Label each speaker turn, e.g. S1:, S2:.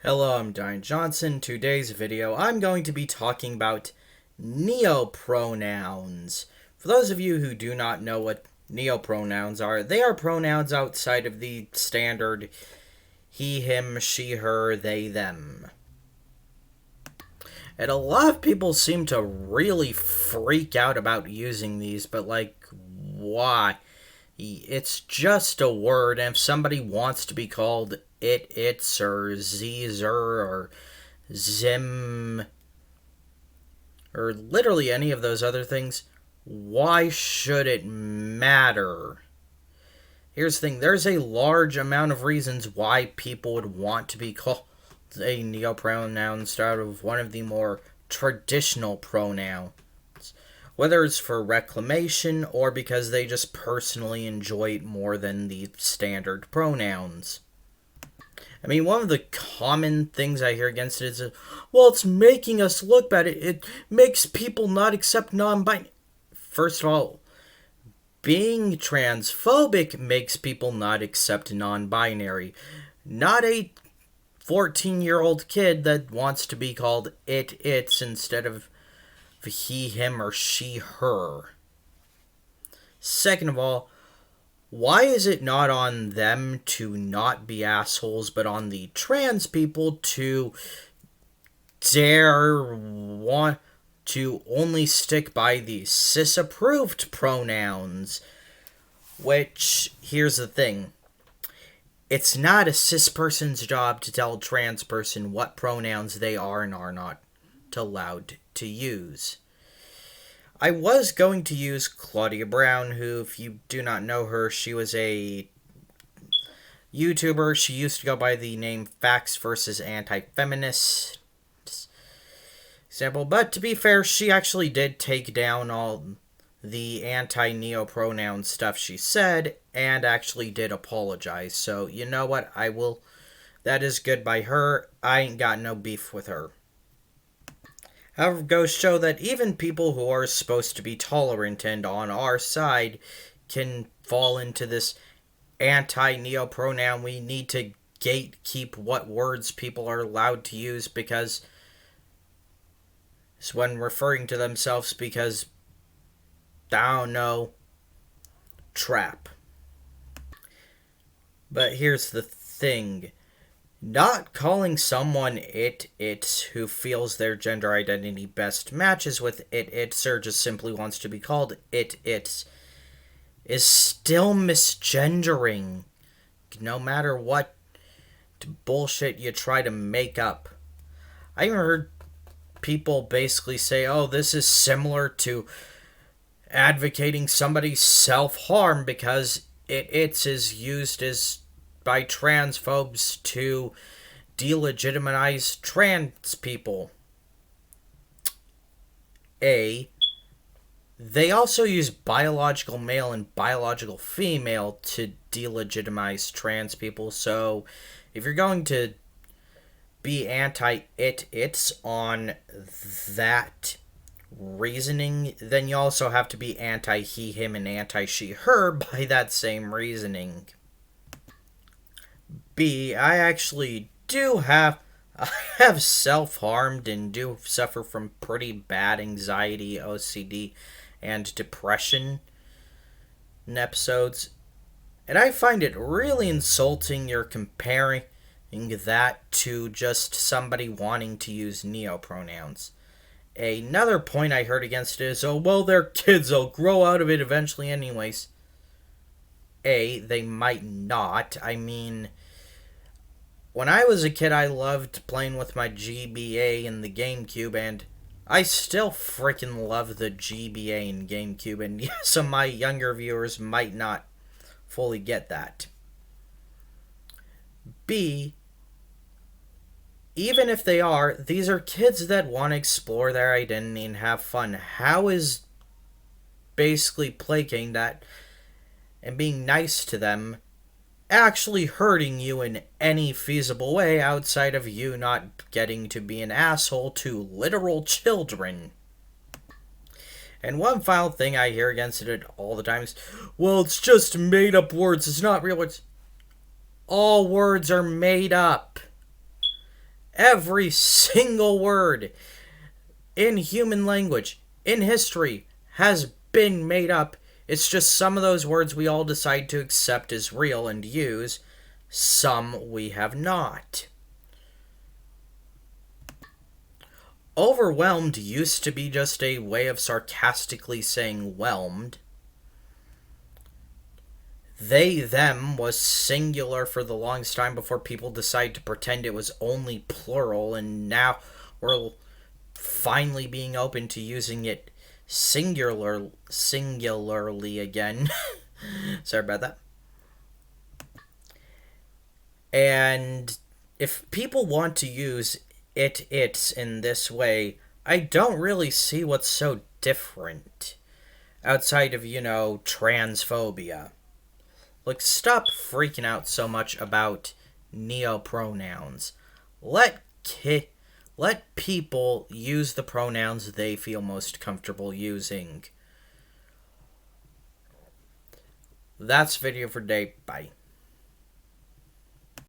S1: Hello, I'm Diane Johnson. Today's video, I'm going to be talking about neopronouns. For those of you who do not know what neopronouns are, they are pronouns outside of the standard he, him, she, her, they, them. And a lot of people seem to really freak out about using these, but why? It's just a word, and if somebody wants to be called it, its, or z's, or zim, or literally any of those other things, why should it matter? Here's the thing, there's a large amount of reasons why people would want to be called a neopronoun instead of one of the more traditional pronouns. Whether it's for reclamation or because they just personally enjoy it more than the standard pronouns. I mean, one of the common things I hear against it is, well, it's making us look bad. It makes people not accept non-binary. First of all, being transphobic makes people not accept non-binary. Not a 14-year-old kid that wants to be called it, its instead of he, him, or she, her. Second of all, why is it not on them to not be assholes, but on the trans people to dare want to only stick by the cis-approved pronouns? Which, here's the thing. It's not a cis person's job to tell a trans person what pronouns they are and are not allowed to use. I was going to use Claudia Brown, who, if you do not know her, she was a YouTuber. She used to go by the name Facts vs. Anti-Feminist example, but to be fair, she actually did take down all the anti-neopronoun stuff she said and actually did apologize. So, you know what? That is good by her. I ain't got no beef with her. However, goes show that even people who are supposed to be tolerant and on our side can fall into this anti-neopronoun. We need to gatekeep what words people are allowed to use because it's when referring to themselves because, I don't know, trap. But here's the thing. Not calling someone it, its who feels their gender identity best matches with it, its, or just simply wants to be called it, its, is still misgendering, no matter what bullshit you try to make up. I even heard people basically say, oh, this is similar to advocating somebody's self-harm because its is used as by transphobes to delegitimize trans people. They also use biological male and biological female to delegitimize trans people, so if you're going to be anti-its on that reasoning, then you also have to be anti-he, him, and anti-she, her by that same reasoning. I actually I have self-harmed and do suffer from pretty bad anxiety, OCD, and depression in episodes. And I find it really insulting you're comparing that to just somebody wanting to use neopronouns. Another point I heard against it is, oh, well, they're kids, they'll grow out of it eventually anyways. They might not. I mean, when I was a kid, I loved playing with my GBA in the GameCube, and I still freaking love the GBA in GameCube, and some of my younger viewers might not fully get that. Even if they are, these are kids that want to explore their identity and have fun. How is basically placating that and being nice to them actually hurting you in any feasible way outside of you not getting to be an asshole to literal children? And one final thing I hear against it all the time is, well, it's just made up words, it's not real words. All words are made up. Every single word in human language, in history, has been made up. It's just some of those words we all decide to accept as real and use, some we have not. Overwhelmed used to be just a way of sarcastically saying whelmed. They, them was singular for the longest time before people decided to pretend it was only plural, and now we're finally being open to using it singularly again. Sorry about that. And if people want to use it's in this way, I don't really see what's so different outside of, transphobia. Like, stop freaking out so much about neopronouns. Let people use the pronouns they feel most comfortable using. That's video for today. Bye.